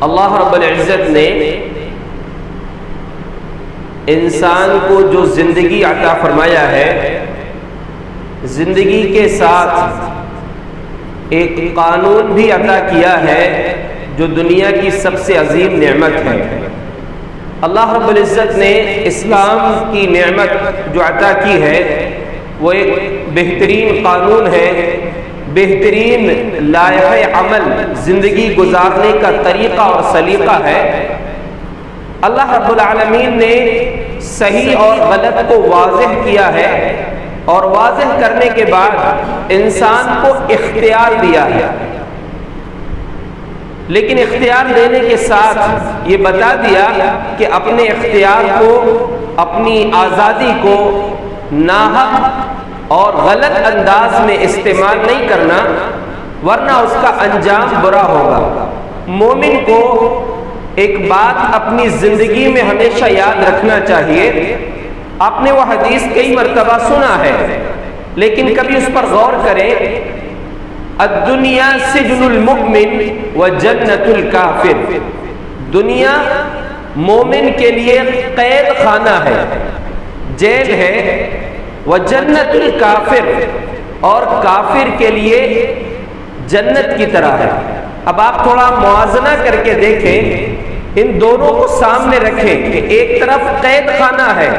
اللہ رب العزت نے انسان کو جو زندگی عطا فرمایا ہے، زندگی کے ساتھ ایک قانون بھی عطا کیا ہے جو دنیا کی سب سے عظیم نعمت ہے۔ اللہ رب العزت نے اسلام کی نعمت جو عطا کی ہے وہ ایک بہترین قانون ہے، بہترین لائحہ عمل، زندگی گزارنے کا طریقہ اور سلیقہ ہے۔ اللہ رب العالمین نے صحیح اور غلط کو واضح کیا ہے، اور واضح کرنے کے بعد انسان کو اختیار دیا ہے، لیکن اختیار دینے کے ساتھ یہ بتا دیا کہ اپنے اختیار کو، اپنی آزادی کو ناحق اور غلط انداز میں استعمال نہیں کرنا، ورنہ اس کا انجام برا ہوگا۔ مومن کو ایک بات اپنی زندگی میں ہمیشہ یاد رکھنا چاہیے۔ آپ نے وہ حدیث کئی مرتبہ سنا ہے، لیکن کبھی اس پر غور کریں۔ الدنیا سجن المؤمن وجنت الکافر، دنیا مومن کے لیے قید خانہ ہے، جیل ہے، وجنت الکافر، اور کافر کے لیے جنت کی طرح ہے۔ اب آپ تھوڑا موازنہ کر کے دیکھیں، ان دونوں کو سامنے رکھیں کہ ایک طرف قید خانہ ہے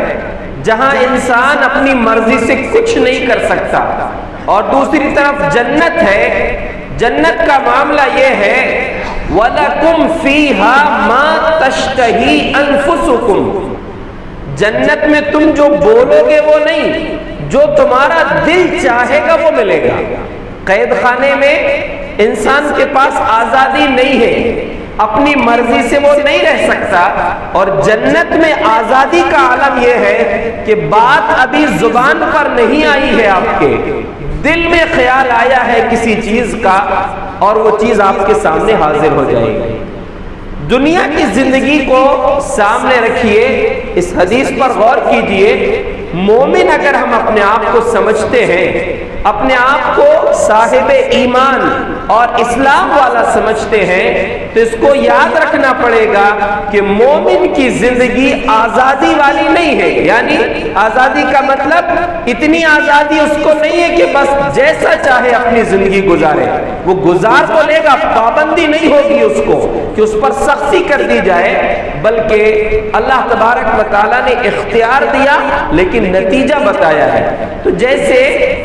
جہاں انسان اپنی مرضی سے کچھ نہیں کر سکتا، اور دوسری طرف جنت ہے۔ جنت کا معاملہ یہ ہے وَلَكُمْ فِيهَا مَا تَشْتَهِي أَنفُسُكُمْ، جنت میں تم جو بولو گے وہ نہیں، جو تمہارا دل چاہے گا وہ ملے گا۔ قید خانے میں انسان کے پاس آزادی نہیں ہے، اپنی مرضی سے وہ نہیں رہ سکتا، اور جنت میں آزادی کا عالم یہ ہے کہ بات ابھی زبان پر نہیں آئی ہے، آپ کے دل میں خیال آیا ہے کسی چیز کا، اور وہ چیز آپ کے سامنے حاضر ہو جائے گی۔ دنیا کی زندگی کو سامنے رکھیے، اس حدیث پر غور کیجئے۔ مومن اگر ہم اپنے آپ کو سمجھتے ہیں، اپنے آپ کو صاحب ایمان اور اسلام والا سمجھتے ہیں، تو اس کو یاد رکھنا پڑے گا کہ مومن کی زندگی آزادی والی نہیں ہے۔ یعنی آزادی کا مطلب اتنی آزادی اس کو نہیں ہے کہ بس جیسا چاہے اپنی زندگی گزارے، وہ گزار تو لے گا، پابندی نہیں ہوگی اس کو کہ اس پر سختی کر دی جائے، بلکہ اللہ تبارک و تعالیٰ نے اختیار دیا لیکن نتیجہ بتایا ہے۔ تو جیسے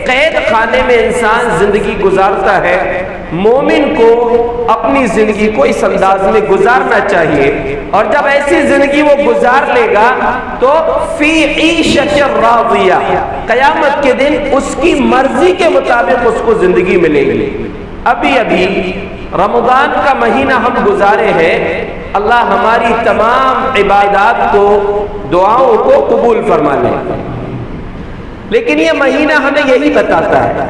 قید خانے میں انسان زندگی گزارتا ہے، مومن کو اپنی زندگی کو اس انداز میں گزارنا چاہیے، اور جب ایسی زندگی وہ گزار لے گا تو فی عیشۃ راضیہ، قیامت کے دن اس کی مرضی کے مطابق اس کو زندگی ملے گی۔ ابھی رمضان کا مہینہ ہم گزارے ہیں، اللہ ہماری تمام عبادات کو، دعاؤں کو قبول فرما لے، لیکن یہ مہینہ ہمیں یہی بتاتا ہے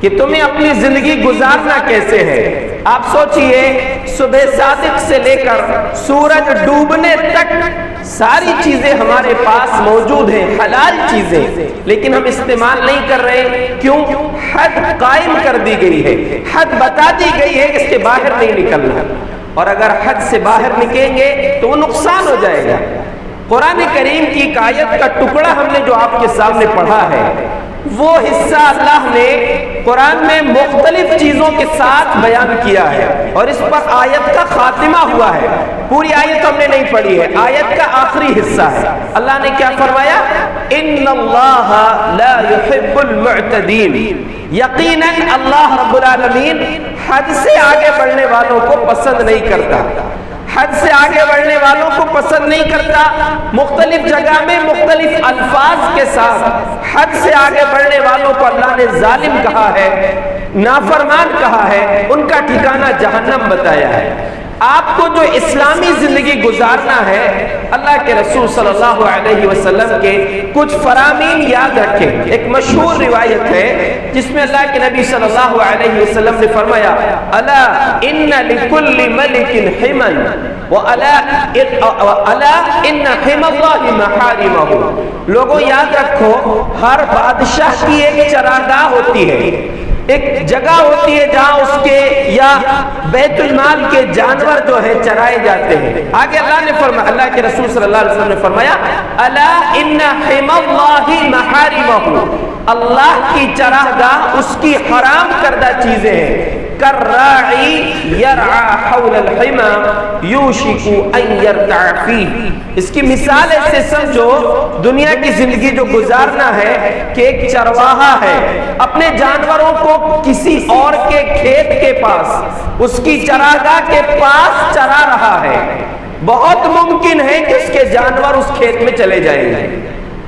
کہ تمہیں اپنی زندگی گزارنا کیسے ہے۔ آپ سوچئے، صبح صادق سے لے کر سورج ڈوبنے تک ساری چیزیں ہمارے پاس موجود ہیں، حلال چیزیں، لیکن ہم استعمال نہیں کر رہے۔ کیوں؟ حد قائم کر دی گئی ہے، حد بتا دی گئی ہے، اس کے باہر نہیں نکلنا، اور اگر حد سے باہر نکلیں گے تو وہ نقصان ہو جائے گا۔ قرآن کریم کی ایک آیت کا ٹکڑا ہم نے جو آپ کے سامنے پڑھا ہے، وہ حصہ اللہ نے قرآن میں مختلف چیزوں کے ساتھ بیان کیا ہے، اور اس پر آیت کا خاتمہ ہوا ہے۔ پوری آیت ہم نے نہیں پڑھی ہے، آیت کا آخری حصہ ہے۔ اللہ نے کیا فرمایا؟ ان اللہ لا يحب المعتدین، یقیناً اللہ رب العالمین حد سے آگے بڑھنے والوں کو پسند نہیں کرتا، حد سے آگے بڑھنے والوں کو پسند نہیں کرتا۔ مختلف جگہ میں مختلف الفاظ کے ساتھ حد سے آگے بڑھنے والوں کو اللہ نے ظالم کہا ہے، نافرمان کہا ہے، ان کا ٹھکانہ جہنم بتایا ہے۔ آپ کو جو اسلامی زندگی گزارنا ہے، اللہ کے رسول صلی اللہ علیہ وسلم کے کچھ فرامین یاد رکھیں۔ ایک مشہور روایت ہے جس میں اللہ کے نبی صلی اللہ علیہ وسلم نے فرمایا، الا ان لکل ملک حما والا ان حم اللہ محارمہ، لوگوں یاد رکھو، ہر بادشاہ کی ایک چراگاہ ہوتی ہے، ایک جگہ ہوتی ہے جہاں اس کے یا بیت المال کے جانور جو ہے چرائے جاتے ہیں۔ آگے اللہ نے فرمایا، اللہ کے رسول صلی اللہ علیہ وسلم نے فرمایا الا ان حم اللہ محارمہ، اللہ کی چراگاہ اس کی حرام کردہ چیزیں ہیں۔ کالراعی یرعی حول الحمى یوشک ان یرتع فیہ، اس کی مثال ایسے سمجھو دنیا کی زندگی جو گزارنا ہے کہ ایک چرواہا ہے اپنے جانوروں کو کسی اور کے کھیت کے پاس، اس کی چراگاہ کے پاس چرا رہا ہے، بہت ممکن ہے کہ اس کے جانور اس کھیت میں چلے جائیں گے۔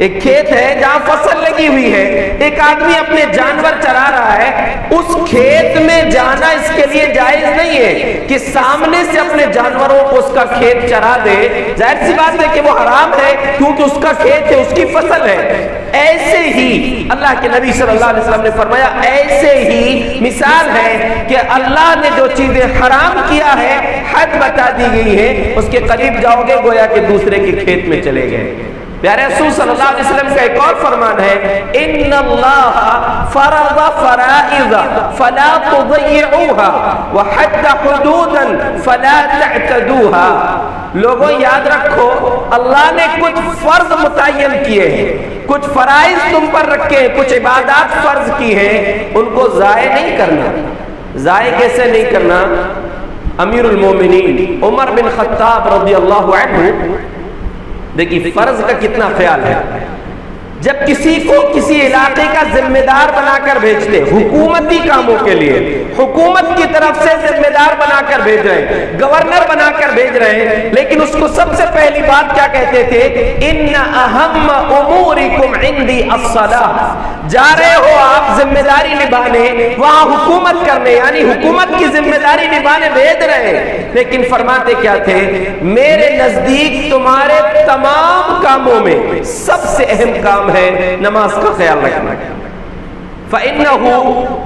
ایک کھیت ہے جہاں فصل لگی ہوئی ہے، ایک آدمی اپنے جانور چرا رہا ہے، اس کھیت میں جانا اس کے لیے جائز نہیں ہے کہ سامنے سے اپنے جانوروں کو اس کا کھیت چرا دے۔ ظاہر سی بات ہے کہ وہ حرام ہے کیونکہ اس کا کھیت ہے، اس کی فصل ہے۔ ایسے ہی اللہ کے نبی صلی اللہ علیہ وسلم نے فرمایا ایسے ہی مثال ہے کہ اللہ نے جو چیزیں حرام کیا ہے، حد بتا دی گئی ہے، اس کے قریب جاؤ گے گویا کہ دوسرے کے کھیت میں چلے گئے۔ پیارے رسول صلی اللہ علیہ وسلم کا ایک اور فرمان ہے ان اللہ فرض فرائض فلا تضيعوها وحد حدودا فلا تعتدوها۔ لوگوں یاد رکھو اللہ نے کچھ فرض متعین کیے ہیں، کچھ فرائض تم پر رکھے ہیں، کچھ عبادات فرض کی ہیں، ان کو ضائع نہیں کرنا۔ ضائع کیسے نہیں کرنا؟ امیر المومنین عمر بن خطاب رضی اللہ عنہ، دیکھیے فرض کا کتنا خیال ہے۔ جب کسی کو کسی علاقے کا ذمہ دار بنا کر بھیجتے حکومتی کاموں کے لیے، حکومت کی طرف سے ذمہ دار بنا کر بھیج رہے ہیں، گورنر بنا کر بھیج رہے ہیں، لیکن اس کو سب سے پہلی بات کیا کہتے تھے؟ ان اہم امورکم عندی الصلاۃ۔ جا رہے ہو آپ ذمہ داری نبھانے، وہاں حکومت کرنے، یعنی حکومت کی ذمہ داری نبھانے بھیج رہے ہیں، لیکن فرماتے کیا تھے؟ میرے نزدیک تمہارے تمام کاموں میں سب سے اہم کام ہے نماز کا خیال رکھنا۔ فَإِنَّهُ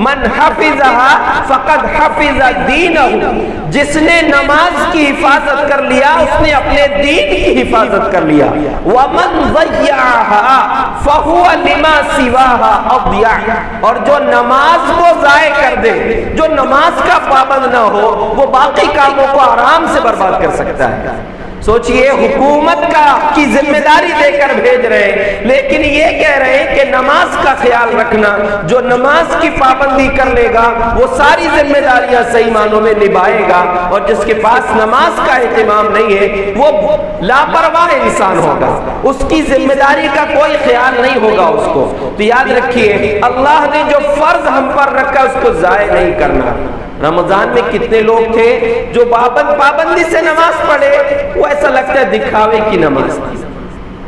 مَنْ حَفِظَهَا فَقَدْ حَفِظَ دِينَهُ، جس نے نماز کی حفاظت کر لیا اس نے اپنے دین کی حفاظت کر لیا۔ وَمَنْ ضَيَّعَهَا فَهُوَ لِمَا سِوَاهَا أَضْيَعُ، اور جو نماز کو ضائع کر دے، جو نماز کا پابند نہ ہو، وہ باقی کاموں کو آرام سے برباد کر سکتا ہے۔ سوچئے حکومت کی ذمہ داری دے کر بھیج رہے ہیں، لیکن یہ کہہ رہے ہیں کہ نماز کا خیال رکھنا، جو نماز کی پابندی کر لے گا وہ ساری ذمہ داریاں صحیح معنوں میں نبھائے گا، اور جس کے پاس نماز کا اہتمام نہیں ہے وہ لاپرواہ انسان ہوگا، اس کی ذمہ داری کا کوئی خیال نہیں ہوگا اس کو۔ تو یاد رکھیے اللہ نے جو فرض ہم پر رکھا اس کو ضائع نہیں کرنا۔ رمضان میں کتنے لوگ تھے جو پابندی سے نماز پڑھے، وہ ایسا لگتا ہے دکھاوے کی نماز تھی،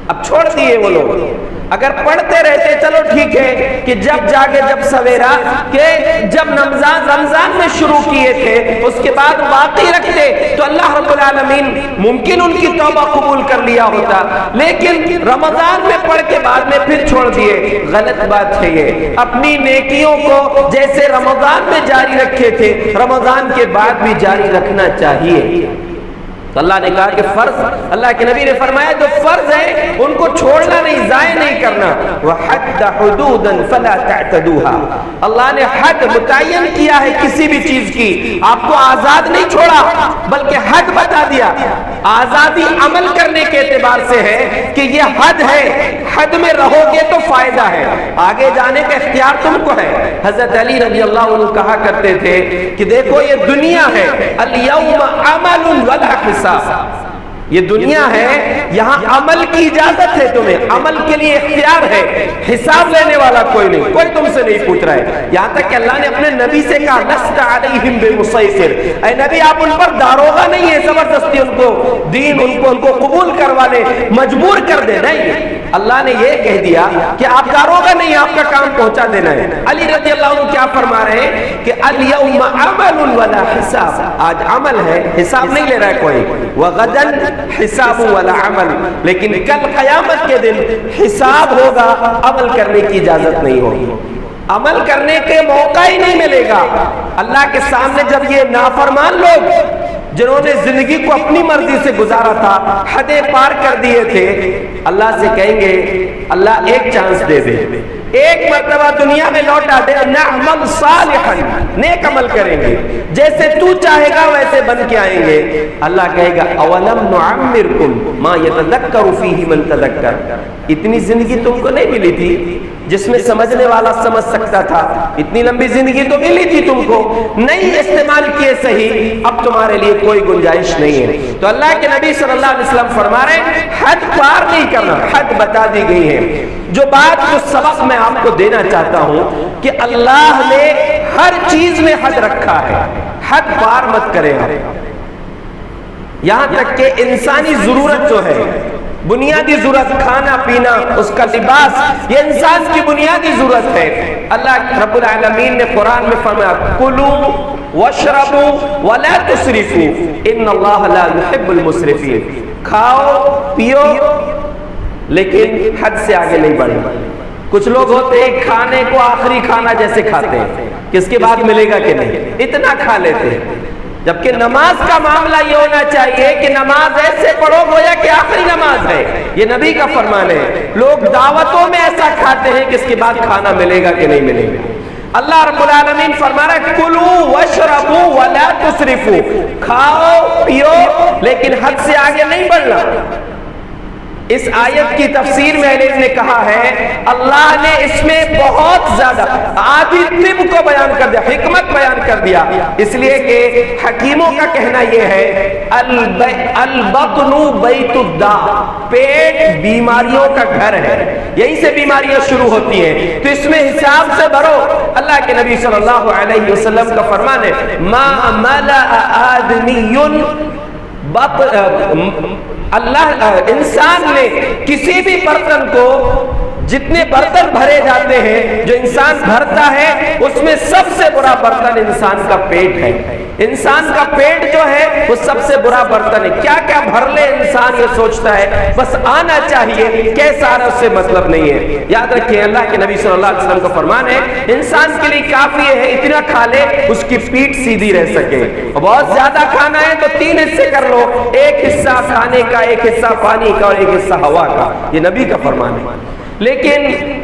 اب چھوڑ دیے وہ لوگ۔ اگر پڑھتے رہتے چلو ٹھیک ہے کہ جب جاگے جب سویرا، کہ جب رمضان میں شروع کیے تھے اس کے بعد باقی رکھتے تو اللہ رب العالمین ممکن ان کی توبہ قبول کر لیا ہوتا، لیکن رمضان میں پڑھ کے بعد میں پھر چھوڑ دیے، غلط بات ہے یہ۔ اپنی نیکیوں کو جیسے رمضان میں جاری رکھے تھے رمضان کے بعد بھی جاری رکھنا چاہیے۔ تو اللہ نے کہا کہ فرض، اللہ کے نبی نے فرمایا جو فرض ہے ان کو چھوڑنا نہیں، ضائع نہیں کرنا۔ وَحَدَّ حُدُودًا فَلَا تَعْتَدُوهَا، اللہ نے حد متعین کیا ہے کسی بھی چیز کی، آپ کو آزاد نہیں چھوڑا بلکہ حد بتا دیا۔ آزادی عمل کرنے کے اعتبار سے ہے کہ یہ حد ہے، حد میں رہو گے تو فائدہ ہے، آگے جانے کا اختیار تم کو ہے۔ حضرت علی رضی اللہ عنہ کہا کرتے تھے کہ دیکھو یہ دنیا ہے، اليوم عمل ولا حساب، یہ دنیا ہے یہاں عمل کی اجازت ہے، تمہیں عمل کے لیے اختیار ہے، حساب لینے والا کوئی نہیں، کوئی تم سے نہیں پوچھ رہا ہے۔ یہاں تک کہ اللہ نے اپنے نبی سے کہا لست علیہم بمسیطر، اے نبی آپ ان پر داروغہ نہیں ہے زبردستی ان کو دین ان کو قبول کروا لے، مجبور کر دے، نہیں۔ اللہ نے یہ کہہ دیا کہ آپ داروغہ نہیں، آپ کا کام پہنچا دینا ہے۔ علی رضی اللہ عنہ کیا فرما رہے ہیں کہ الیوم عمل ولا حساب، آج عمل ہے حساب نہیں لے رہا ہے کوئی، وغدن حساب ولا عمل، لیکن کل قیامت کے دن حساب ہوگا، عمل کرنے کی اجازت نہیں ہوگی، عمل کرنے کے موقع ہی نہیں ملے گا۔ اللہ کے سامنے جب یہ نافرمان لوگ جنہوں نے زندگی کو اپنی مرضی سے گزارا تھا، حدیں پار کر دیے تھے، اللہ سے کہیں گے اللہ ایک چانس دے دے، ایک مرتبہ دنیا میں لوٹا دے، نعمل صالحا، نیک عمل کریں گے، جیسے تو چاہے گا ویسے بن کے آئیں گے۔ اللہ کہے گا اولم نعمرکم ما یتذکر فیہ من تذکر، اتنی زندگی تم کو نہیں ملی تھی جس میں سمجھنے والا سمجھ سکتا تھا، اتنی لمبی زندگی تو ملی تھی تم کو، نہیں استعمال کیے صحیح، اب تمہارے لیے کوئی گنجائش نہیں ہے۔ تو اللہ کے نبی صلی اللہ علیہ وسلم فرما رہے ہیں حد پار نہیں کرنا، حد بتا دی گئی ہے۔ جو سبق میں آپ کو دینا چاہتا ہوں کہ اللہ نے ہر چیز میں حد رکھا ہے، حد پار مت کریں آپ، یہاں تک کہ انسانی ضرورت جو ہے، بنیادی ضرورت، کھانا پینا، اس کا لباس، یہ انسان کی بنیادی ضرورت ہے۔ اللہ رب العالمین نے قرآن میں فرمایا کلوا واشربوا ولا تسرفوا ان اللہ لا يحب المسرفین، کھاؤ پیو لیکن حد سے آگے نہیں بڑھنا۔ کچھ لوگ ہوتے ہیں کھانے کو آخری کھانا جیسے کھاتے ہیں کہ اس کے بعد ملے گا کہ نہیں، اتنا کھا لیتے ہیں، جبکہ نماز کا معاملہ یہ ہونا چاہیے کہ نماز ایسے پڑھو گویا کہ آخری نماز ہے، یہ نبی کا فرمان ہے۔ لوگ دعوتوں میں ایسا کھاتے ہیں کہ اس کے بعد کھانا ملے گا کہ نہیں ملے گا۔ اللہ رب العالمین فرما رہا ہے کلوا واشربوا ولا تسرفوا، کھاؤ پیو لیکن حد سے آگے نہیں بڑھنا۔ اس آیت کی تفسیر میں اہل علم نے کہا ہے اللہ نے اس میں بہت زیادہ آدھی طب کو بیان کر دیا، حکمت بیان کر دیا، اس لیے کہ حکیموں کا کہنا یہ ہے البطن بیت الداء، پیٹ بیماریوں کا گھر ہے، یہی سے بیماریاں شروع ہوتی ہیں، تو اس میں حساب سے بھرو۔ اللہ کے نبی صلی اللہ علیہ وسلم کا فرمان ہے ما ملأ آدمی اللہ انسان نے کسی بھی برتن کو، جتنے برتن بھرے جاتے ہیں جو انسان بھرتا ہے اس میں سب سے برا برتن انسان کا پیٹ ہے۔ انسان کا پیٹ جو ہے وہ سب سے برا برتن ہے، کیا کیا بھر لے انسان یہ سوچتا ہے، بس آنا چاہیے، کیسا آنا اس سے مطلب نہیں ہے۔ یاد رکھیں اللہ کے نبی صلی اللہ علیہ وسلم کا فرمان ہے انسان کے لیے کافی ہے اتنا کھا لے اس کی پیٹ سیدھی رہ سکے، اور بہت زیادہ کھانا ہے تو 3 حصے کر لو، ایک حصہ کھانے کا، ایک حصہ پانی کا اور ایک حصہ ہوا کا، یہ نبی کا فرمان ہے۔ لیکن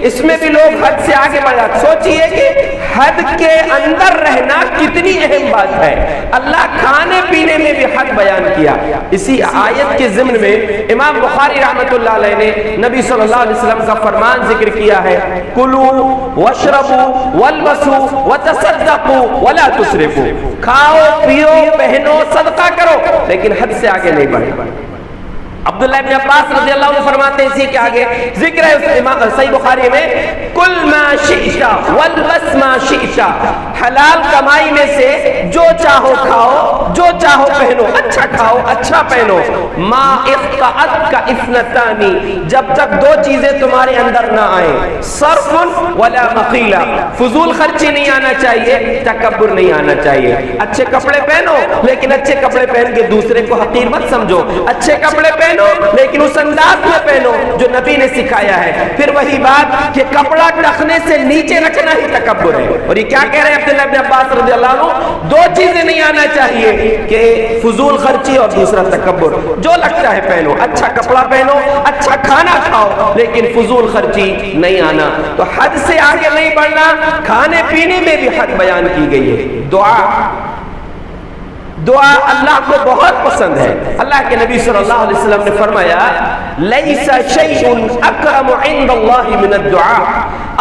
اس میں بھی لوگ حد سے آگے بڑھ جاتے۔ سوچئے کہ حد کے اندر رہنا کتنی اہم بات ہے، اللہ کھانے پینے میں بھی حد بیان کیا۔ اسی آیت کے ضمن میں امام بخاری رحمۃ اللہ علیہ نے نبی صلی اللہ علیہ وسلم کا فرمان ذکر کیا ہے کلوا واشربوا والبسوا وتصدقوا ولا تسرفوا، کھاؤ پیو پہنو صدقہ کرو لیکن حد سے آگے نہیں بڑھو۔ عبداللہ ابن عباس رضی اللہ عنہ فرماتے ہیں اسی کے آگے ذکر ہے صحیح بخاری میں کل ما شئت والبس ما شئت، حلال کمائی میں سے جو چاہو کھاؤ، جو چاہو پہنو، اچھا کھاؤ اچھا پہنو، ما اخطأتک اثنتان، جب تک 2 چیزیں تمہارے اندر نہ آئیں، صرف ولا مخیلہ، فضول خرچی نہیں آنا چاہیے، تکبر نہیں آنا چاہیے۔ اچھے کپڑے پہنو لیکن اچھے کپڑے پہن کے دوسرے کو حقیر مت سمجھو، اچھے کپڑے پہنو لیکن اس انداز میں پہنو جو نبی نے سکھایا ہے۔ پھر وہی بات کہ کپڑا ٹخنے سے نیچے رکھنا ہی تکبر ہے، اور یہ کیا کہہ رہے ہیں عبداللہ ابن عباس رضی اللہ عنہ، 2 چیزیں نہیں آنا چاہیے کہ فضول خرچی اور دوسرا تکبر، جو لگتا ہے پہنو، اچھا کپڑا پہنو، اچھا کھانا کھاؤ لیکن فضول خرچی نہیں آنا۔ تو حد سے آگے نہیں بڑھنا، کھانے پینے میں بھی حد بیان کی گئی ہے۔ دعا اللہ کو بہت پسند ہے۔ اللہ کے نبی صلی اللہ علیہ وسلم نے فرمایا لیس شیء اکرم عند اللہ من الدعاء،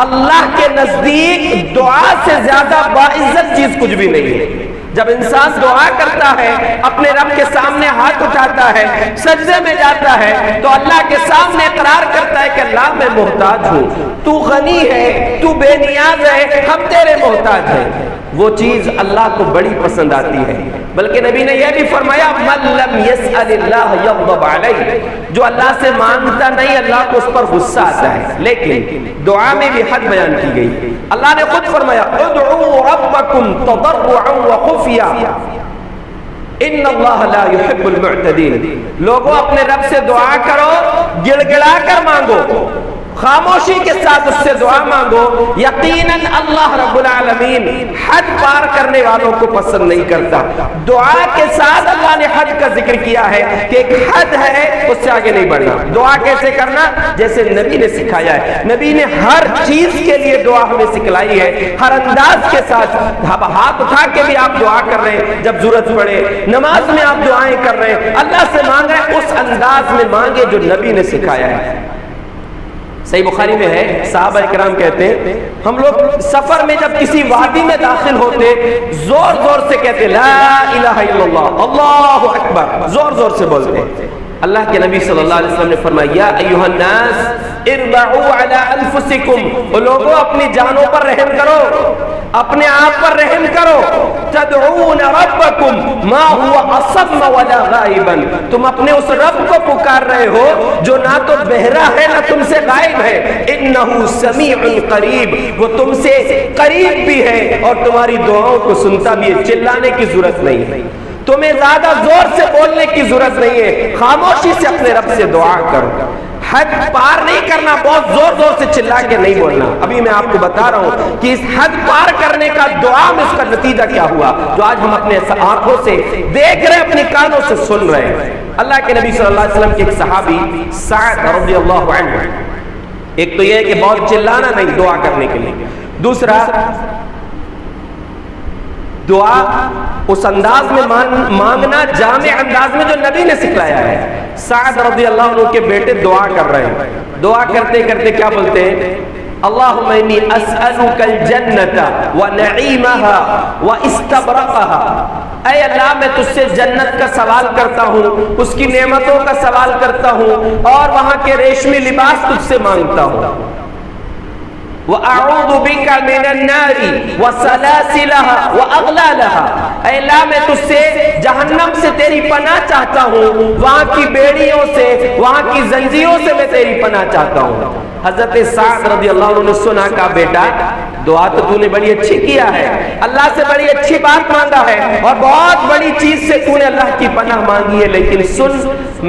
اللہ کے نزدیک دعا سے زیادہ باعزت چیز کچھ بھی نہیں ہے۔ جب انسان دعا کرتا ہے، اپنے رب کے سامنے ہاتھ اٹھاتا ہے، سجدے میں جاتا ہے تو اللہ کے سامنے اقرار کرتا ہے کہ اللہ میں محتاج ہوں، تو غنی ہے، تو بے نیاز ہے، ہم تیرے محتاج ہیں، وہ چیز اللہ کو بڑی پسند آتی ہے۔ بلکہ نبی نے یہ بھی فرمایا من لم يسأل اللہ یغضب علیہ، جو اللہ سے مانگتا نہیں اللہ کو اس پر غصہ آتا ہے۔ لیکن دعا میں بھی حد بیان کی گئی، اللہ نے خود فرمایا ادعوا ربکم تضرعا وخفیا ان اللہ لا يحب المعتدین، لوگوں اپنے رب سے دعا کرو، گڑ گڑا کر مانگو، خاموشی کے ساتھ اس سے دعا مانگو. یقیناً اللہ رب العالمین حد پار کرنے والوں کو پسند نہیں کرتا. دعا کے ساتھ اللہ نے حد کا ذکر کیا ہے کہ ایک حد ہے اس سے آگے نہیں بڑھنا. دعا کیسے کرنا؟ جیسے نبی نے سکھایا ہے. نبی نے ہر چیز کے لیے دعا ہمیں سکھلائی ہے, ہر انداز کے ساتھ. ہاتھ اٹھا کے بھی آپ دعا کر رہے ہیں جب ضرورت پڑے, نماز میں آپ دعائیں کر رہے ہیں, اللہ سے مانگ رہے ہیں, اس انداز میں مانگے جو نبی نے سکھایا ہے. صحیح بخاری میں ہے, صحابہ اکرام کہتے ہیں ہم لوگ سفر میں جب کسی وادی میں داخل ہوتے زور زور سے کہتے لا الہ الا اللہ, اللہ اکبر, زور زور سے بولتے. اللہ کے نبی صلی اللہ علیہ وسلم نے فرمایا یا ایھا الناس اربعوا علی انفسکم, لوگوں اپنی جانوں پر رحم کرو, اپنے آپ پر رحم کرو. تدعون ربکم ما هو اصم ولا غائبا, تم اپنے اس رب کو پکار رہے ہو جو نہ تو بہرا ہے نہ تم سے غائب ہے. انہ سمیع قریب, وہ تم سے قریب بھی ہے اور تمہاری دعاؤں کو سنتا بھی ہے. چلانے کی ضرورت نہیں ہے, تمہیں زیادہ زور سے بولنے کی ضرورت نہیں ہے, خاموشی سے اپنے رب سے دعا کرو. حد پار نہیں کرنا, بہت زور زور سے چلا کے نہیں بولنا. ابھی میں آپ کو بتا رہا ہوں کہ اس حد پار کرنے کا دعا میں اس کا نتیجہ کیا ہوا جو آج ہم اپنے آنکھوں سے دیکھ رہے ہیں, اپنی کانوں سے سن رہے ہیں. اللہ کے نبی صلی اللہ علیہ وسلم کے ایک صحابی سعد رضی اللہ عنہ, ایک تو یہ ہے کہ بہت چلانا نہیں دعا کرنے کے لیے, دوسرا دعا اس انداز میں مانگنا جامع انداز میں جو نبی نے سکھلایا ہے. سعد رضی اللہ عنہ کے بیٹے دعا کر رہے ہیں, دعا کرتے کرتے کیا بولتے ہیں؟ اللہم انی اسألک الجنت ونعیمها واستبرقها, اے اللہ میں تجھ سے جنت کا سوال کرتا ہوں, اس کی نعمتوں کا سوال کرتا ہوں, اور وہاں کے ریشمی لباس تجھ سے مانگتا ہوں. وَأَعُوذُ بِكَ مِنَ النَّارِ وَسَلَاسِلَهَا وَأَغْلَالَهَا, اے اللہ میں تجھ سے جہنم سے تیری پناہ چاہتا ہوں, وہاں کی بیڑیوں سے, وہاں کی زنجیروں سے میں تیری پناہ چاہتا ہوں. حضرت سعد رضی اللہ عنہ نے سنا, کہا بیٹا دعا تو نے بڑی اچھی کیا ہے, اللہ سے بڑی اچھی بات مانگا ہے اور بہت بڑی چیز سے تو نے اللہ کی پناہ مانگی ہے, لیکن سن,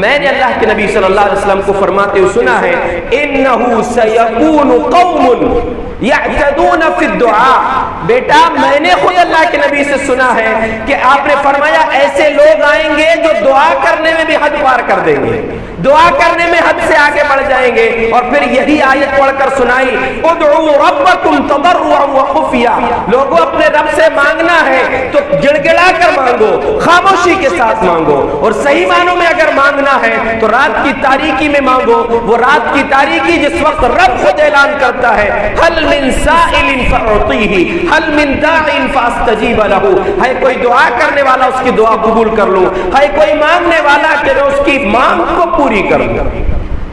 میں نے اللہ کے نبی صلی اللہ علیہ وسلم کو فرماتے ہوئے سنا ہے انہو سیکون قوم یعتدون فی الدعاء. بیٹا میں نے خود اللہ کے نبی سے سنا ہے کہ آپ نے فرمایا ایسے لوگ آئیں گے جو دعا کرنے میں بھی حد پار کر دیں گے, دعا کرنے میں حد سے آگے بڑھ جائیں گے. اور پھر یہی آیت پڑھ کر سنائی ادعوا ربکم تضرعا وخفیا, لوگوں اپنے رب سے مانگنا ہے تو گڑ گڑا کر مانگو, خاموشی کے ساتھ مانگو, اور صحیح معنوں میں اگر مانگنا ہے تو رات کی تاریکی میں مانگو. وہ رات کی تاریکی جس وقت رب خود اعلان کرتا ہے حل من سائل فاعطیہ حل من داع فاستجیب لہ, ہے کوئی دعا کرنے والا اس کی دعا قبول کر لوں, ہے کوئی مانگنے والا کہ میں اس کی مانگ کو پوری کروں.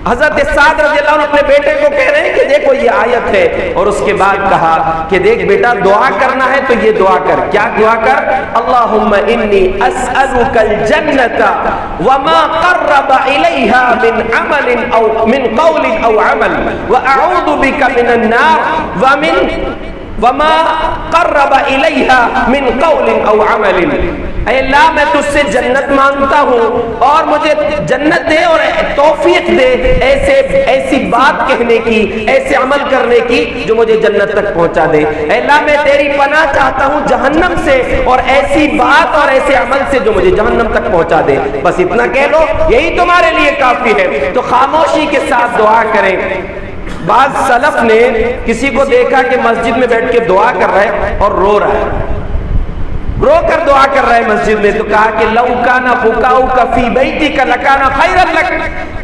حضرت سعد رضی اللہ عنہ اپنے بیٹے کو کہہ رہے ہیں کہ دیکھو یہ آیت ہے, اور اس کے بعد کہا کہ دیکھ بیٹا دعا کرنا ہے تو یہ دعا کر. کیا دعا کر؟ اللہم انی اسألک الجنت وما قرب الیہا من عمل او من قول او عمل واعوذ بک من النار وما قرب الیہا من قول او عمل. اے اللہ میں تجھ سے جنت مانگتا ہوں اور مجھے جنت دے اور توفیق دے ایسی بات کہنے کی, ایسے عمل کرنے کی جو مجھے جنت تک پہنچا دے. اے اللہ میں تیری پناہ چاہتا ہوں جہنم سے اور ایسی بات اور ایسے عمل سے جو مجھے جہنم تک پہنچا دے. بس اتنا کہہ لو, یہی تمہارے لیے کافی ہے. تو خاموشی کے ساتھ دعا کریں. بعض سلف نے کسی کو دیکھا کہ مسجد میں بیٹھ کے دعا کر رہا ہے اور رو رہا ہے, رو کر دعا کر رہا ہے مسجد میں, تو کہا کہ لو کانا بکاؤک فی بیتک لکانا خیرا لک,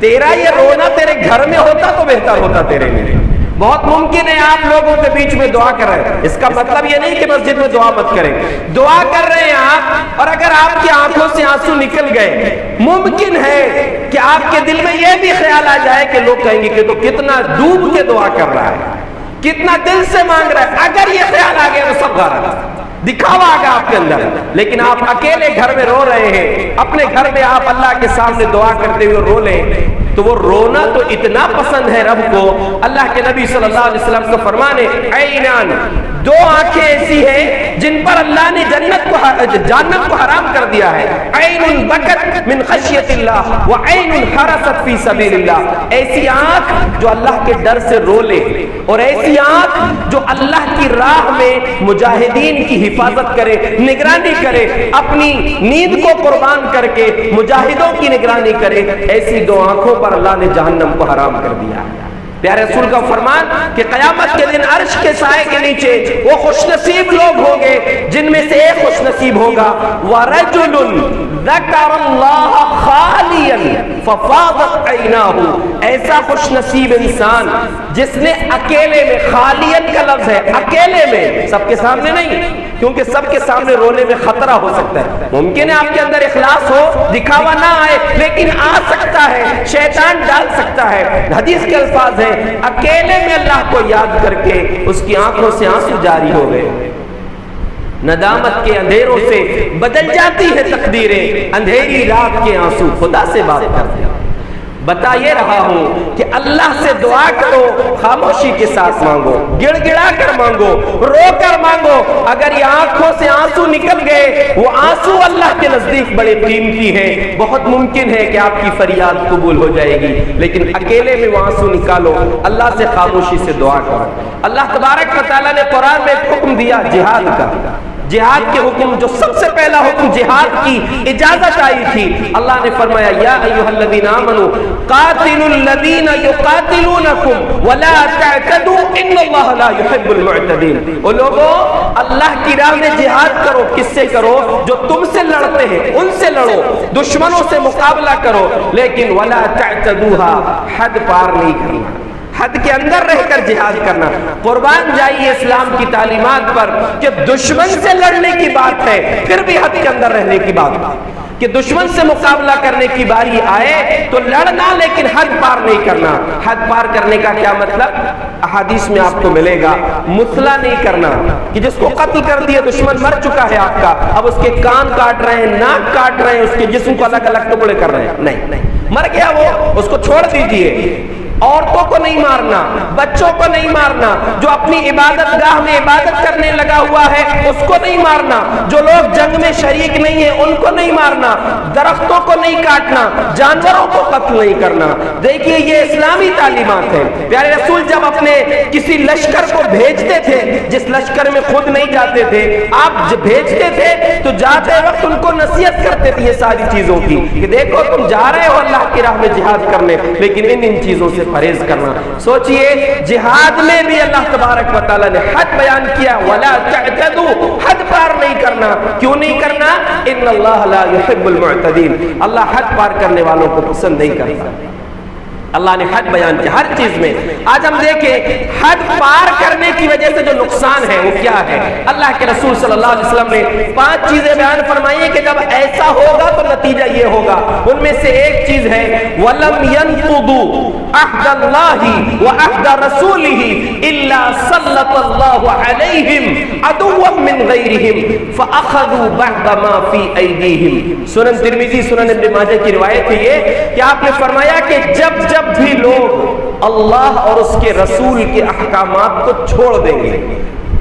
تیرا یہ رونا تیرے گھر میں ہوتا تو بہتر ہوتا تیرے لیے. بہت ممکن ہے آپ لوگوں کے بیچ میں دعا کر رہے ہیں, اس کا مطلب یہ نہیں کہ مسجد میں دعا مت کریں. دعا کر رہے ہیں آپ, اور اگر آپ کی آنکھوں سے آنسو نکل گئے, ممکن ہے کہ آپ کے دل میں یہ بھی خیال آ جائے کہ لوگ کہیں گے کہ تو کتنا ڈوب کے دعا کر رہا ہے, کتنا دل سے مانگ رہا ہے. اگر یہ خیال آ گیا تو سب غلط, دکھاوا آگا آپ کے اندر. لیکن آپ اکیلے گھر میں رو رہے ہیں, اپنے گھر میں آپ اللہ کے سامنے دعا کرتے ہوئے رو لیں, تو وہ رونا تو اتنا پسند ہے رب کو. اللہ کے نبی صلی اللہ علیہ وسلم کو فرمانے عینان, دو آنکھیں ایسی ہیں جن پر اللہ نے جہنم کو حرام کر دیا ہے. عین بکت من خشیت اللہ وعین حرست فی سبیل اللہ، ایسی آنکھ جو اللہ کے ڈر سے رو لے، اور ایسی آنکھ جو اللہ کی راہ میں مجاہدین کی حفاظت کرے، نگرانی کرے، اپنی نیند کو قربان کر کے مجاہدوں کی نگرانی کرے، ایسی دو آنکھوں پر اللہ نے جہنم کو حرام کر دیا ہے۔ پیارے رسول کا فرمان کہ قیامت کے دن عرش کے سائے کے نیچے وہ خوش نصیب لوگ ہوں گے جن میں سے ایک خوش نصیب ہوگا وَرَجُلٌ ذَكَرَ اللَّهَ خَالِيًا فَفَاضَتْ عَيْنَاهُ، ایسا خوش نصیب انسان جس نے اکیلے میں، خالیاً کا لفظ ہے اکیلے میں، سب کے سامنے نہیں، کیونکہ سب کے سامنے رونے میں خطرہ ہو سکتا ہے، ممکن ہے آپ کے اندر اخلاص ہو، دکھاوا نہ آئے، لیکن آ سکتا ہے، شیطان ڈال سکتا ہے۔ حدیث کے الفاظ ہیں اکیلے میں اللہ کو یاد کر کے اس کی آنکھوں سے آنسو جاری ہو گئے، ندامت کے اندھیروں سے بدل جاتی ہے تقدیریں، اندھیری رات کے آنسو خدا سے بات کرتے ہیں۔ بتا یہ رہا ہوں کہ اللہ سے دعا کرو، خاموشی کے ساتھ مانگو، گڑ گڑا کر مانگو، رو کر مانگو، اگر یہ آنکھوں سے آنسو نکل گئے، وہ آنسو اللہ کے نزدیک بڑے قیمتی ہیں، بہت ممکن ہے کہ آپ کی فریاد قبول ہو جائے گی، لیکن اکیلے میں وہ آنسو نکالو، اللہ سے خاموشی سے دعا کرو۔ اللہ تبارک و تعالیٰ نے قرآن میں ایک حکم دیا جہاد کا، جہاد کے حکم، جو سب سے پہلا حکم جہاد کی اجازت آئی تھی، اللہ نے فرمایا یا ایھا الذین آمنوا قاتلوا الذین یقاتلونکم ولا تعتدوا ان اللہ لا یحب المعتدین۔ او لوگو، اللہ کی راہ میں جہاد کرو، کس سے کرو؟ جو تم سے لڑتے ہیں ان سے لڑو، دشمنوں سے مقابلہ کرو، لیکن ولا تعتدوا، حد پار نہیں کرنا، حد کے اندر رہ کر جہاد کرنا۔ قربان جائیے اسلام کی تعلیمات پر کہ دشمن سے لڑنے کی بات ہے، پھر بھی حد کے اندر رہنے کی بات ہے کہ دشمن سے مقابلہ کرنے کی باری آئے تو لڑنا، لیکن حد پار نہیں کرنا۔ حد پار کرنے کا کیا مطلب؟ احادیث میں آپ کو ملے گا، مثلا نہیں کرنا کہ جس کو قتل کر دیا، دشمن مر چکا ہے آپ کا، اب اس کے کان کاٹ رہے ہیں، ناک کاٹ رہے ہیں، اس کے جسم کو الگ الگ ٹکڑے کر رہے ہیں، نہیں، مر گیا وہ، اس کو چھوڑ دیجئے۔ عورتوں کو نہیں مارنا، بچوں کو نہیں مارنا، جو اپنی عبادت گاہ میں عبادت کرنے لگا ہوا ہے اس کو نہیں مارنا، جو لوگ جنگ میں شریک نہیں ہیں ان کو نہیں مارنا، درختوں کو نہیں کاٹنا، جانوروں کو قتل نہیں کرنا۔ دیکھیے یہ اسلامی تعلیمات ہیں۔ پیارے رسول جب اپنے کسی لشکر کو بھیجتے تھے، جس لشکر میں خود نہیں جاتے تھے، آپ جب بھیجتے تھے تو جاتے وقت ان کو نصیحت کرتے تھے یہ ساری چیزوں کی کہ دیکھو تم جا رہے ہو اللہ کی راہ میں جہاد کرنے، لیکن ان چیزوں سے پرہیز کرنا۔ سوچئے جہاد میں بھی اللہ تبارک و تعالیٰ نے حد بیان کیا، وَلَا تَعْتَدُوا، حد پار نہیں کرنا۔ کیوں نہیں کرنا؟ ان اللہ لا يحب المعتدین، اللہ حد پار کرنے والوں کو پسند نہیں کرتا۔ اللہ نے حد بیان کیا ہر چیز میں۔ آج ہم دیکھیں حد پار کرنے کی وجہ سے جو نقصان ہے وہ کیا ہے۔ اللہ کے رسول صلی اللہ علیہ وسلم نے 5 چیزیں بیان فرمائی ہیں کہ جب ایسا ہوگا تو نتیجہ یہ ہوگا۔ ان میں سے ایک چیز ہے وَلَمْ يَنْقُضُوا عَهْدَ اللَّهِ وَعَهْدَ رَسُولِهِ إِلَّا سَلَّطَ اللَّهُ عَلَيْهِمْ عَدُوًّا مِّنْ غَيْرِهِمْ فَأَخَذُوا بَعْضَ مَا فِي أَيْدِيهِمْ۔ سنن ترمذی، سنن ابن ماجہ کی روایت ہے یہ کہ آپ نے فرمایا کہ جب بھی لوگ اللہ اور اس کے رسول کے احکامات کو چھوڑ دیں گے،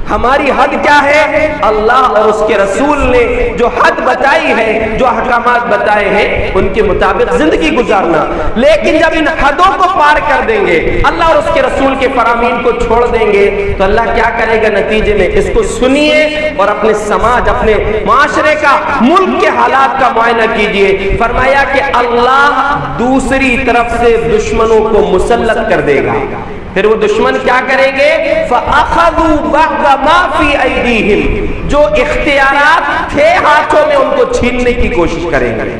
ہماری حد کیا ہے؟ اللہ اور اس کے رسول نے جو حد بتائی ہے، جو احکامات بتائے ہیں ان کے مطابق زندگی گزارنا۔ لیکن جب ان حدوں کو پار کر دیں گے، اللہ اور اس کے رسول کے فرامین کو چھوڑ دیں گے، تو اللہ کیا کرے گا نتیجے میں؟ اس کو سنیے اور اپنے سماج، اپنے معاشرے کا، ملک کے حالات کا معائنہ کیجئے۔ فرمایا کہ اللہ دوسری طرف سے دشمنوں کو مسلط کر دے گا، پھر وہ دشمن کیا کریں گے؟ فَأَخَذُوا بَعْضَ مَا فِي أَيْدِيهِمْ، جو اختیارات تھے ہاتھوں میں ان کو چھیننے کی کوشش کریں گے۔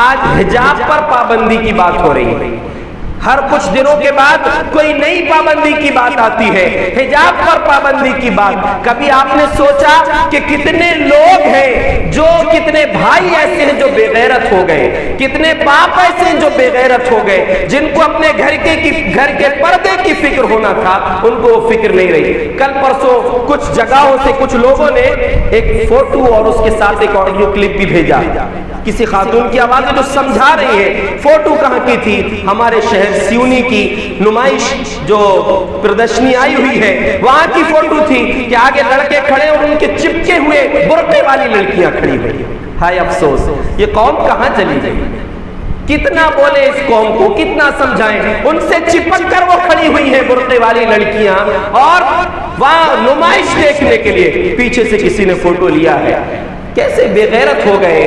آج حجاب پر پابندی کی بات ہو رہی ہے، ہر کچھ دنوں کے بعد کوئی نئی پابندی کی بات آتی ہے، حجاب پر پابندی کی بات۔ کبھی آپ نے سوچا کہ کتنے لوگ ہیں جو، کتنے بھائی ایسے ہیں جو بے غیرت ہو گئے، کتنے باپ ایسے ہیں جو بے غیرت ہو گئے، جن کو اپنے گھر کے پردے کی فکر ہونا تھا ان کو وہ فکر نہیں رہی۔ کل پرسوں کچھ جگہوں سے کچھ لوگوں نے ایک فوٹو اور اس کے ساتھ ایک آڈیو کلپ بھی بھیجا، کسی خاتون کی آواز جو سمجھا رہی ہے۔ فوٹو کہاں کی تھی؟ ہمارے شہر سیونی کی نمائش جو پردرشنی آئی ہوئی ہے وہاں کی فوٹو تھی کہ آگے لڑکے کھڑے اور ان کے چپکے ہوئے برقعے والی لڑکیاں کھڑی ہوئی۔ ہائے افسوس، یہ قوم کہاں چلی گئی؟ کتنا بولے اس قوم کو، کتنا سمجھائیں، ان سے چپک کر وہ کھڑی ہوئی ہیں برقعے والی لڑکیاں، اور وہاں نمائش دیکھنے کے لیے پیچھے سے کسی نے فوٹو لیا ہے۔ کیسے بے غیرت ہو گئے،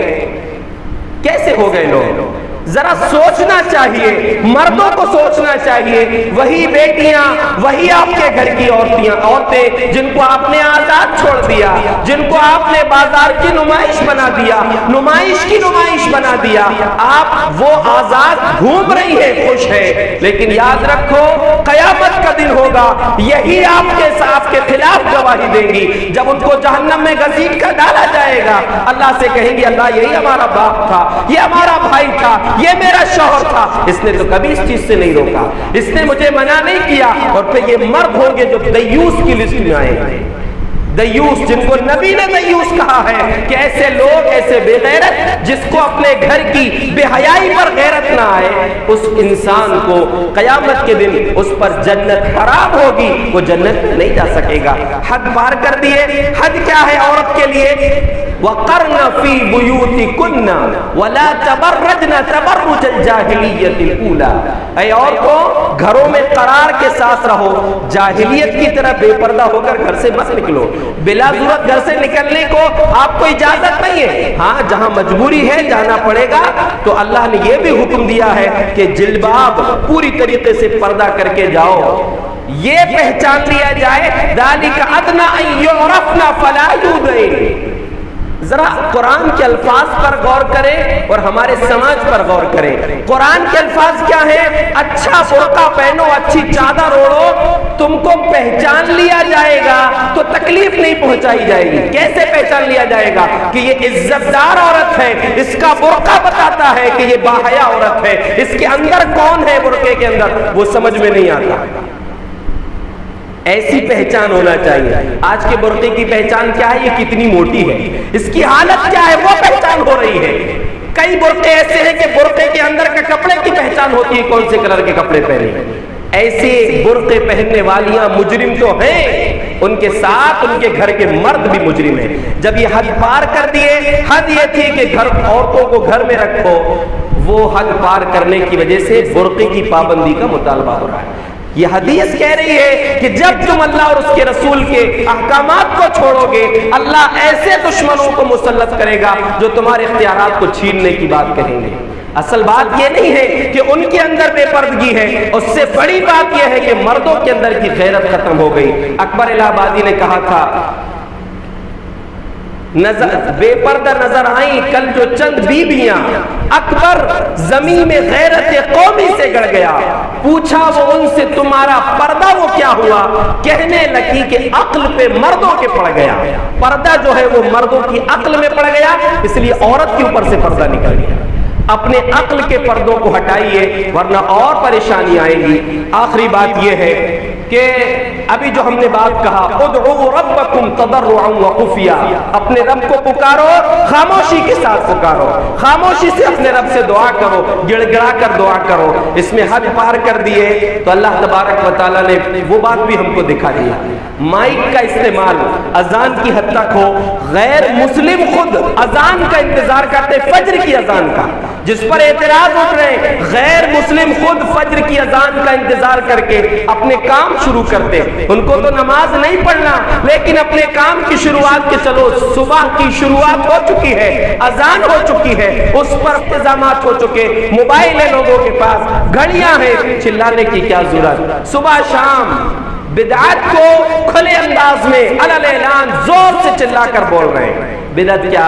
کیسے ہو گئے لوگ؟ ذرا سوچنا چاہیے، مردوں کو سوچنا چاہیے، وہی بیٹیاں، وہی آپ کے گھر کی عورتیں جن کو آپ نے آزاد چھوڑ دیا، جن کو آپ نے بازار کی نمائش بنا دیا، نمائش کی نمائش بنا دیا، آپ وہ آزاد گھوم رہی ہیں، خوش ہیں، لیکن یاد رکھو قیامت کا دن ہوگا، یہی آپ کے خلاف گواہی دیں گی۔ جب ان کو جہنم میں گھسیٹ کر ڈالا جائے گا، اللہ سے کہیں گے اللہ یہی ہمارا باپ تھا، یہ ہمارا بھائی تھا، یہ میرا شوہر تھا، اس نے تو کبھی اس چیز سے نہیں روکا، اس نے مجھے منع نہیں کیا۔ اور پھر یہ مرد ہوں گے جو دیوس کی لسٹ میں آئے ہیں، دیوس جن کو نبی نے دیوس کہا ہے، کہ ایسے لوگ، ایسے بے غیرت جس کو اپنے گھر کی بے حیائی پر غیرت نہ آئے، اس انسان کو قیامت کے دن اس پر جنت حرام ہوگی، وہ جنت میں نہیں جا سکے گا۔ حد پار کر دیے۔ حد کیا ہے عورت کے لیے؟ وَقَرْنَ فِي بُيُوتِكُنَّ وَلَا تَبَرَّجْنَ تَبَرُّجَ الْجَاهِلِيَّةِ الْأُولَى، اے عورتوں گھروں میں قرار کے ساتھ رہو، جاہلیت کی طرح بے پردہ ہو کر گھر سے مت نکلو۔ بلا ضرورت گھر سے نکلنے کو آپ کو اجازت نہیں ہے، ہاں جہاں مجبوری ہے جانا پڑے گا، تو اللہ نے یہ بھی حکم دیا ہے کہ جلباب پوری طریقے سے پردہ کر کے جاؤ، یہ پہچان لیا جائے۔ ذَلِكَ أَدْنَىٰ أَن يُعْرَفْنَ فَلَا يُؤْذَيْنَ۔ ذرا قرآن کے الفاظ پر غور کریں اور ہمارے سماج پر غور کریں۔ قرآن کے الفاظ کیا ہیں؟ اچھا برقع پہنو، اچھی چادر اوڑھو، تم کو پہچان لیا جائے گا تو تکلیف نہیں پہنچائی جائے گی۔ کیسے پہچان لیا جائے گا؟ کہ یہ عزت دار عورت ہے، اس کا برقع بتاتا ہے کہ یہ باحیا عورت ہے، اس کے اندر کون ہے برقعے کے اندر وہ سمجھ میں نہیں آتا۔ ایسی پہچان ہونا چاہیے۔ آج کے برقعے کی پہچان کیا ہے؟ یہ کتنی موٹی ہے، اس کی حالت کیا ہے، وہ پہچان ہو رہی ہے۔ کئی برقعے ایسے ہیں کہ برقعے کے اندر کے کپڑے کی پہچان ہوتی ہے، کون سے کلر کے کپڑے پہنے۔ ایسے برقعے پہننے والیاں مجرم تو ہیں، ان کے ساتھ ان کے گھر کے مرد بھی مجرم ہیں۔ جب یہ حد پار کر دیے، حد یہ تھی کہ گھر عورتوں کو گھر میں رکھو، وہ حد پار کرنے کی وجہ سے برقعے کی پابندی کا مطالبہ ہو رہا ہے۔ یہ حدیث کہہ رہی ہے کہ جب تم اللہ اور اس کے رسول کے احکامات کو چھوڑو گے، اللہ ایسے دشمنوں کو مسلط کرے گا جو تمہارے اختیارات کو چھیننے کی بات کہیں گے۔ اصل بات یہ نہیں ہے کہ ان کے اندر بے پردگی ہے، اس سے بڑی بات یہ ہے کہ مردوں کے اندر کی غیرت ختم ہو گئی۔ اکبر الہ آبادی نے کہا تھا، بے پردہ نظر آئیں کل جو چند بیویاں، اکبر زمین میں غیرت قومی سے گڑ گیا، پوچھا وہ ان سے تمہارا پردہ وہ کیا ہوا؟ کہنے لگی کہ عقل پہ مردوں کے پڑ گیا، پردہ جو ہے وہ مردوں کی عقل میں پڑ گیا، اس لیے عورت کے اوپر سے پردہ نکل گیا۔ اپنے عقل کے پردوں کو ہٹائیے ورنہ اور پریشانی آئے گی۔ آخری بات یہ ہے کہ ابھی جو ہم نے بات کہا، ادعوا ربکم تضرعا وخفیا، اپنے رب کو پکارو، خاموشی کے ساتھ پکارو، خاموشی سے اپنے رب سے دعا کرو، گڑ گڑا کر دعا کرو۔ اس میں حد پار کر دیے تو اللہ تبارک و تعالیٰ نے وہ بات بھی ہم کو دکھا دیا۔ مائک کا استعمال اذان کی حد تک ہو، غیر مسلم خود اذان کا انتظار کرتے، فجر کی اذان کا، جس پر اعتراض اٹھ رہے ہیں، غیر مسلم خود فجر کی اذان کا انتظار کر کے اپنے کام شروع کرتے۔ ان کو تو نماز نہیں پڑھنا، لیکن اپنے کام کی شروعات کے چلو صبح کی شروعات ہو چکی ہے، اذان ہو چکی ہے، اس پر انتظامات ہو چکے، موبائل ہے لوگوں کے پاس، گھڑیاں ہیں، چلانے کی کیا ضرورت؟ صبح شام بدعت کو کھلے انداز میں علل اعلان زور سے چلا کر بول رہے ہیں۔ بدعت کیا؟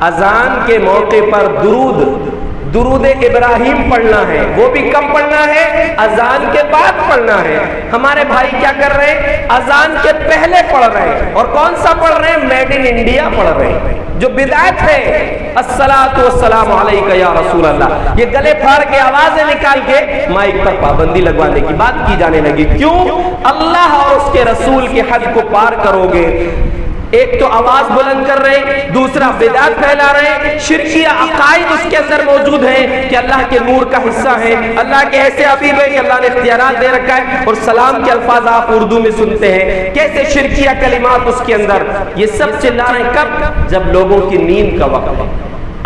اذان کے موقع پر درود ابراہیم پڑھنا ہے، وہ بھی کب پڑھنا ہے؟ اذان کے بعد پڑھنا ہے۔ ہمارے بھائی کیا کر رہے ہیں؟ اذان کے پہلے پڑھ رہے ہیں، اور کون سا پڑھ رہے ہیں؟ میڈ ان انڈیا پڑھ رہے ہیں، جو بدعت ہے۔ الصلاۃ والسلام علیک یا رسول اللہ، یہ گلے پھاڑ کے آوازیں نکال کے مائک پر پابندی لگوانے کی بات کی جانے لگی۔ کیوں؟ اللہ اور اس کے رسول کے حد کو پار کرو گے۔ ایک تو آواز بلند کر رہے ہیں، دوسرا بدعت پھیلا رہے ہیں، شرکیہ عقائد اس کے اندر موجود ہیں کہ اللہ کے نور کا حصہ ہے، اللہ کے ایسے حبیب ہے کہ اللہ نے اختیارات دے رکھا ہے، اور سلام کے الفاظ آپ اردو میں سنتے ہیں، کیسے شرکیہ کلمات اس کے اندر، یہ سب چلا رہے ہیں۔ کب؟ جب لوگوں کی نیند کا وقت ہے۔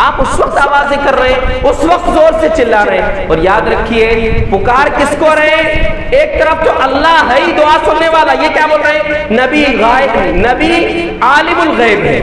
آپ اس وقت آوازیں کر رہے ہیں، اس وقت زور سے چلا رہے ہیں. اور یاد رکھیے پکار کس کو رہے ہیں؟ ایک طرف تو اللہ ہے ہی دعا سننے والا، یہ کیا بول رہے ہیں؟ نبی غائب، نبی عالم الغیب ہے،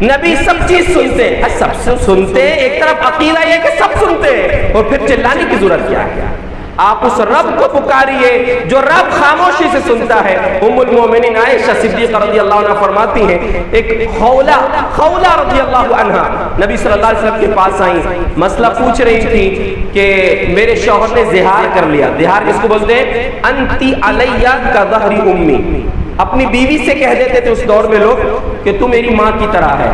نبی سب چیز سنتے ہیں. سب سنتے ہیں، ایک طرف عقیدہ یہ کہ سب سنتے ہیں، اور پھر چلانے کی ضرورت کیا ہے؟ آپ اس رب کو پکاریے جو رب خاموشی سے سنتا ہے. ام المومنین عائشہ صدیقہ رضی اللہ عنہ فرماتی ہیں، ایک خولہ رضی اللہ عنہ نبی صلی اللہ علیہ وسلم کے پاس آئیں، مسئلہ پوچھ رہی تھی کہ میرے شوہر نے زہار کر لیا. زہار کس کو بولتے ہیں؟ انتی علیہ کا ظہر امی. اپنی بیوی سے کہہ دیتے تھے اس دور میں لوگ کہ تو میری ماں کی طرح ہے.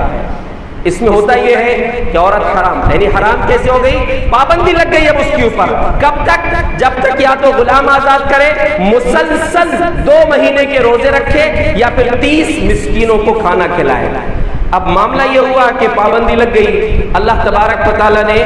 اس میں ہوتا یہ ہے کہ عورت حرام، یعنی حرام کیسے ہو گئی؟ پابندی لگ گئی اب اس کے اوپر. کب تک؟ جب تک یا تو غلام آزاد کرے، مسلسل 2 مہینے کے روزے رکھے، یا پھر 30 مسکینوں کو کھانا کھلائے. اب معاملہ یہ ہوا کہ پابندی لگ گئی. اللہ تبارک و تعالیٰ نے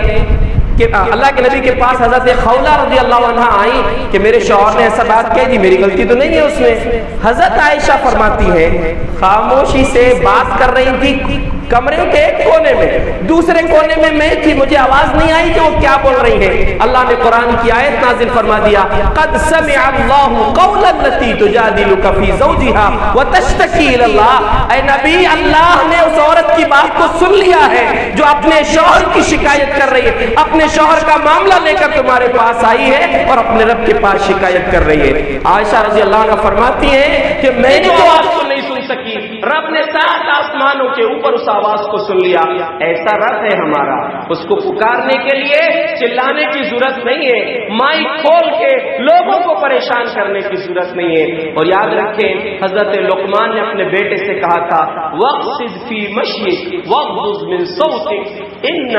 کہ اللہ کے نبی کے پاس حضرت خولہ رضی اللہ عنہ آئی کہ میرے شوہر نے ایسا بات کہی جی، میری غلطی تو نہیں ہے اس میں. حضرت عائشہ فرماتی ہے خاموشی سے بات کر رہی تھی کمرے کے ایک کونے میں، دوسرے کونے میں میں تھی، مجھے آواز نہیں آئی کہ وہ کیا بول رہی ہیں. اللہ نے قرآن کی آیت نازل فرما دیا، قد سمع اللہ قولا التی تجادلک فی زوجہا وتشتکی الی اللہ. اے نبی، اللہ نے اس عورت کی بات کو سن لیا ہے جو اپنے شوہر کی شکایت کر رہی ہے، اپنے شوہر کا معاملہ لے کر تمہارے پاس آئی ہے اور اپنے رب کے پاس شکایت کر رہی ہے. عائشہ رضی اللہ عنہ فرماتی ہیں کہ میں نے تو آپ کو نہیں سن سکی، رب نے 7 آسمانوں کے اوپر اس آواز کو سن لیا. ایسا رب ہے ہمارا، اس کو پکارنے کے لیے چلانے کی ضرورت نہیں ہے، مائک کھول کے لوگوں کو پریشان کرنے کی ضرورت نہیں ہے. اور یاد رکھیں حضرت لقمان نے اپنے بیٹے سے کہا تھا وَاقْصِدْ فِي مَشْيِكَ وَاغْضُضْ مِنْ صَوْتِكَ إِنَّ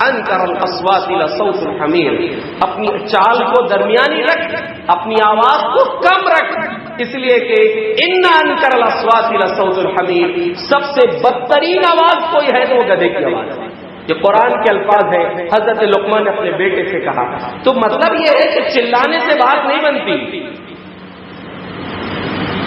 أَنْكَرَ الْأَصْوَاتِ لَصَوْتُ الْحَمِيرِ. اپنی چال کو درمیانی رکھ، اپنی آواز کو کم رکھ، اس لیے کہ ان انکر الاصوات لصوت الحمیر، سب سے بدترین آواز کوئی ہے تو وہ گدھے کی آواز ہے. یہ قرآن کے الفاظ ہیں، حضرت لقمان نے اپنے بیٹے سے کہا. تو مطلب یہ ہے کہ چلانے سے بات نہیں بنتی،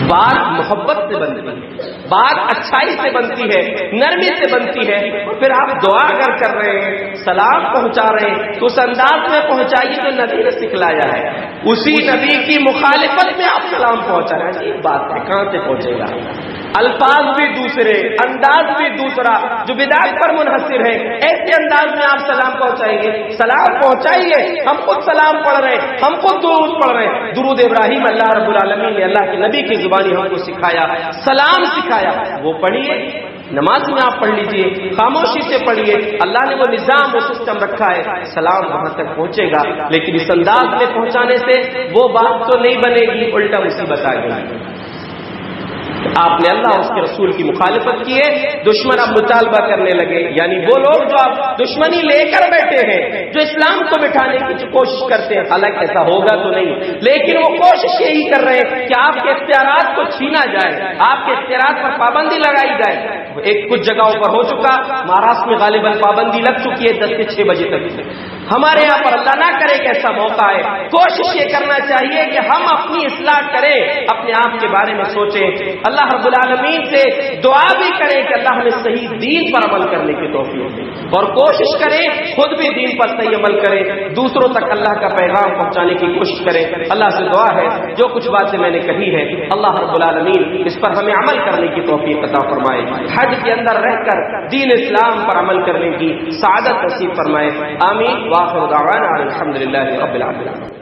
بات محبت سے بنتی ہے، بات اچھائی سے بنتی ہے، نرمی سے بنتی ہے. پھر آپ دعا اگر کر رہے ہیں، سلام پہنچا رہے ہیں تو اس انداز میں پہنچائیے جو نبی نے سکھلایا ہے. اسی نبی کی مخالفت میں آپ سلام پہنچا رہے ہیں، یہ بات ہے کہاں سے پہنچے گا؟ الفاظ بھی دوسرے، انداز بھی دوسرا جو بدعت پر منحصر ہے، ایسے انداز میں آپ سلام پہنچائیں گے. سلام پہنچائیے، ہم خود سلام پڑھ رہے ہیں، ہم خود درود پڑھ رہے ہیں. درود ابراہیم اللہ رب العالمین نے اللہ کے نبی کی زبانی ہم کو سکھایا، سلام سکھایا، وہ پڑھیے. نماز میں آپ پڑھ لیجئے، خاموشی سے پڑھیے. اللہ نے وہ نظام و سسٹم رکھا ہے، سلام وہاں تک پہنچے گا. لیکن اس انداز میں پہنچانے سے وہ بات تو نہیں بنے گی، الٹا مصیبت آ گئی. آپ نے اللہ اس کے رسول کی مخالفت کی ہے، دشمن اب مطالبہ کرنے لگے، یعنی وہ لوگ جو آپ دشمنی لے کر بیٹھے ہیں، جو اسلام کو بٹھانے کی کوشش کرتے ہیں. حالانکہ ایسا ہوگا تو نہیں، لیکن وہ کوشش یہی کر رہے ہیں کہ آپ کے اختیارات کو چھینا جائے، آپ کے اختیارات پر پابندی لگائی جائے. ایک کچھ جگہوں پر ہو چکا، مہاراشٹر میں غالباً پابندی لگ چکی ہے 10 سے 6 بجے تک. ہمارے یہاں پر اللہ نہ کرے کہ ایسا موقع ہے. کوشش یہ کرنا چاہیے کہ ہم اپنی اصلاح کریں، اپنے آپ کے بارے میں سوچیں، اللہ رب العالمین سے دعا بھی کریں کہ اللہ ہمیں صحیح دین پر عمل کرنے کی توفیق دے، اور کوشش کریں خود بھی دین پر صحیح عمل کریں، دوسروں تک اللہ کا پیغام پہنچانے کی کوشش کریں. اللہ سے دعا ہے جو کچھ باتیں میں نے کہی ہے اللہ رب العالمین اس پر ہمیں عمل کرنے کی توفیق عطا فرمائے. حج کے اندر رہ کر دین اسلام پر عمل کرنے کی سعادت نصیب فرمائے. آمین. واخر دعوانا الحمدللہ رب العالمین.